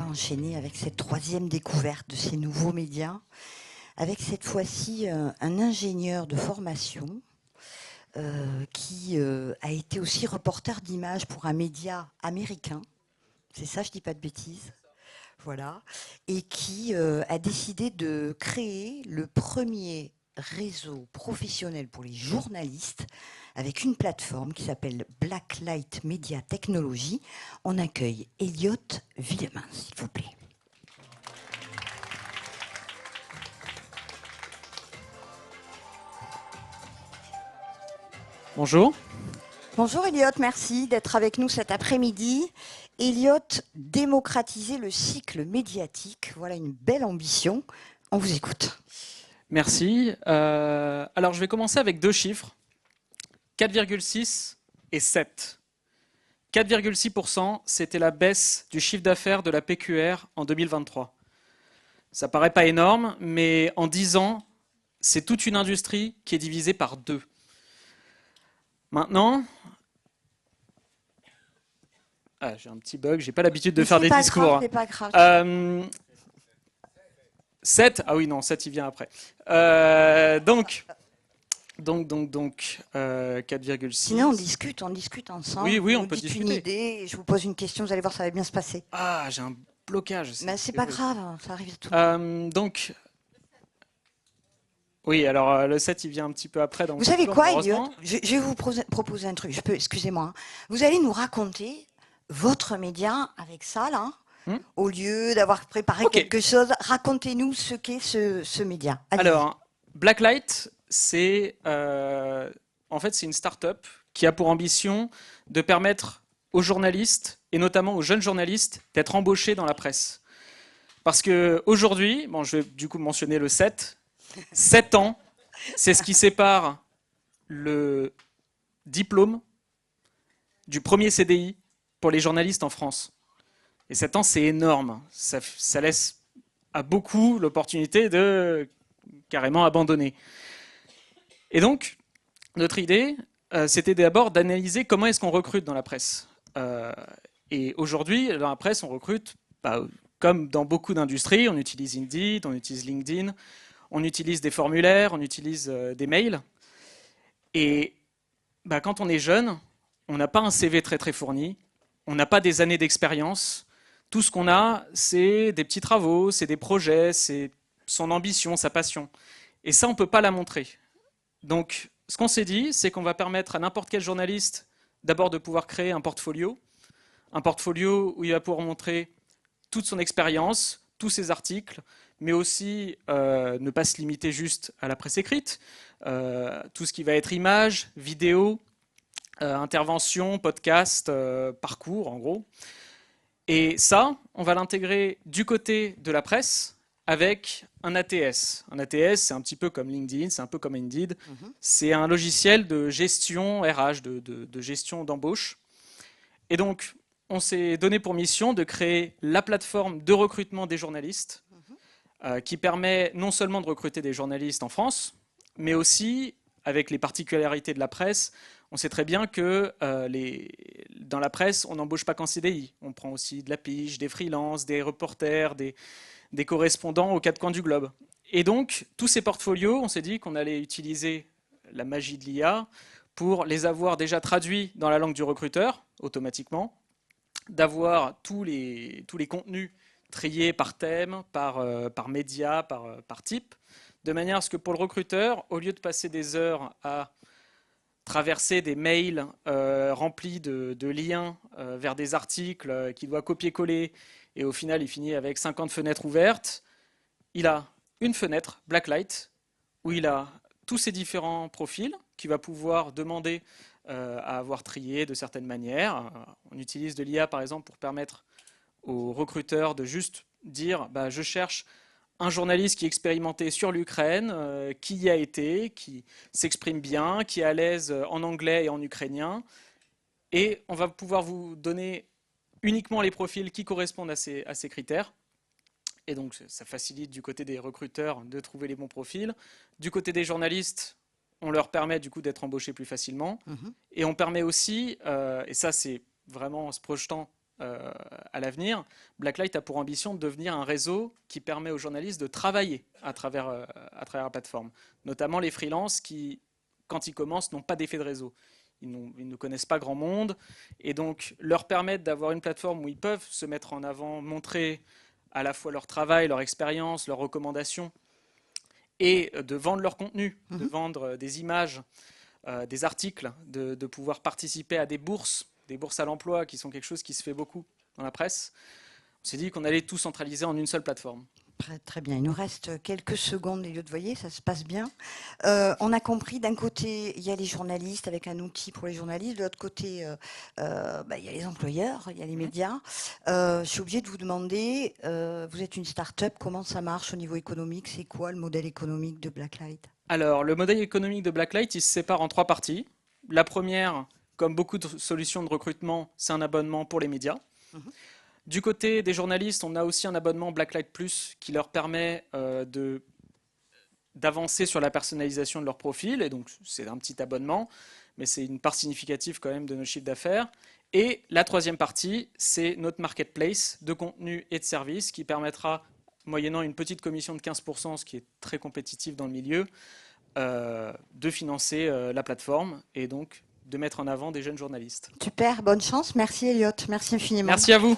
enchaîner avec cette troisième découverte de ces nouveaux médias, avec cette fois-ci un ingénieur de formation qui a été aussi reporter d'images pour un média américain. C'est ça, je ne dis pas de bêtises. Voilà. Et qui a décidé de créer le premier réseau professionnel pour les journalistes avec une plateforme qui s'appelle Blacklight Media Technology. On accueille Elliot Villemin, s'il vous plaît. Bonjour. Bonjour Elliot, merci d'être avec nous cet après-midi. Elliot, démocratiser le cycle médiatique, voilà une belle ambition. On vous écoute. Merci. Alors, je vais commencer avec deux chiffres, 4,6 et 7. 4,6%, c'était la baisse du chiffre d'affaires de la PQR en 2023. Ça paraît pas énorme, mais en 10 ans, c'est toute une industrie qui est divisée par 2. Maintenant, j'ai un petit bug, j'ai pas l'habitude de faire des discours. C'est pas grave. 7, ah oui, non, 7, il vient après. Donc 4,6. Sinon, on discute ensemble. Oui, on peut discuter. Une idée, je vous pose une question, vous allez voir, ça va bien se passer. Ah, j'ai un blocage. Mais c'est pas grave, ça arrive à tout le monde. Oui, alors le 7, il vient un petit peu après. Vous savez quoi, Elliot ? Je vais vous proposer un truc. Excusez-moi. Vous allez nous raconter votre média avec ça, là. Au lieu d'avoir préparé quelque chose, racontez-nous ce qu'est ce média. Allez-y. Alors, Blacklight, c'est en fait c'est une start-up qui a pour ambition de permettre aux journalistes, et notamment aux jeunes journalistes, d'être embauchés dans la presse. Parce qu'aujourd'hui, je vais du coup mentionner le 7, 7 ans, c'est ce qui sépare le diplôme du premier CDI pour les journalistes en France. Et 7 ans, c'est énorme. Ça laisse à beaucoup l'opportunité de carrément abandonner. Et donc, notre idée, c'était d'abord d'analyser comment est-ce qu'on recrute dans la presse. Et aujourd'hui, dans la presse, on recrute, comme dans beaucoup d'industries, on utilise Indeed, on utilise LinkedIn, on utilise des formulaires, on utilise des mails. Et quand on est jeune, on n'a pas un CV très très fourni, on n'a pas des années d'expérience. Tout ce qu'on a, c'est des petits travaux, c'est des projets, c'est son ambition, sa passion. Et ça, on ne peut pas la montrer. Donc, ce qu'on s'est dit, c'est qu'on va permettre à n'importe quel journaliste d'abord de pouvoir créer un portfolio où il va pouvoir montrer toute son expérience, tous ses articles, mais aussi ne pas se limiter juste à la presse écrite, tout ce qui va être images, vidéos, interventions, podcasts, parcours, en gros. Et ça, on va l'intégrer du côté de la presse avec un ATS. Un ATS, c'est un petit peu comme LinkedIn, c'est un peu comme Indeed. C'est un logiciel de gestion RH, de gestion d'embauche. Et donc, on s'est donné pour mission de créer la plateforme de recrutement des journalistes qui permet non seulement de recruter des journalistes en France, mais aussi, avec les particularités de la presse, on sait très bien que dans la presse, on n'embauche pas qu'en CDI. On prend aussi de la pige, des freelances, des reporters, des correspondants aux quatre coins du globe. Et donc, tous ces portfolios, on s'est dit qu'on allait utiliser la magie de l'IA pour les avoir déjà traduits dans la langue du recruteur, automatiquement, d'avoir tous les contenus triés par thème, par média, par type, de manière à ce que pour le recruteur, au lieu de passer des heures à traverser des mails remplis de liens vers des articles qu'il doit copier-coller, et au final il finit avec 50 fenêtres ouvertes, il a une fenêtre, Blacklight, où il a tous ces différents profils qu'il va pouvoir demander à avoir trié de certaines manières. On utilise de l'IA par exemple pour permettre aux recruteurs de juste dire je cherche un journaliste qui est expérimenté sur l'Ukraine, qui y a été, qui s'exprime bien, qui est à l'aise en anglais et en ukrainien. Et on va pouvoir vous donner uniquement les profils qui correspondent à ces critères. Et donc ça facilite du côté des recruteurs de trouver les bons profils. Du côté des journalistes, on leur permet du coup d'être embauchés plus facilement. Et on permet aussi, et ça c'est vraiment en se projetant à l'avenir, Blacklight a pour ambition de devenir un réseau qui permet aux journalistes de travailler à travers la plateforme. Notamment les freelances qui, quand ils commencent, n'ont pas d'effet de réseau. Ils ne connaissent pas grand monde. Et donc, leur permettre d'avoir une plateforme où ils peuvent se mettre en avant, montrer à la fois leur travail, leur expérience, leurs recommandations, et de vendre leur contenu, de vendre des images, des articles, de pouvoir participer à des bourses à l'emploi, qui sont quelque chose qui se fait beaucoup dans la presse. On s'est dit qu'on allait tout centraliser en une seule plateforme. Très, très bien. Il nous reste quelques secondes, Elliot, vous voyez, ça se passe bien. On a compris, d'un côté, il y a les journalistes avec un outil pour les journalistes. De l'autre côté, il y a les employeurs, il y a les médias. Je suis obligée de vous demander, vous êtes une start-up, comment ça marche au niveau économique? C'est quoi le modèle économique de Blacklight? Alors, le modèle économique de Blacklight, il se sépare en 3 parties. La première, comme beaucoup de solutions de recrutement, c'est un abonnement pour les médias. Du côté des journalistes, on a aussi un abonnement Blacklight Plus qui leur permet d'avancer sur la personnalisation de leur profil. Et donc, c'est un petit abonnement, mais c'est une part significative quand même de notre chiffre d'affaires. Et la troisième partie, c'est notre marketplace de contenu et de services qui permettra, moyennant une petite commission de 15%, ce qui est très compétitif dans le milieu, de financer la plateforme et donc de mettre en avant des jeunes journalistes. Super, bonne chance. Merci Elliot, merci infiniment. Merci à vous.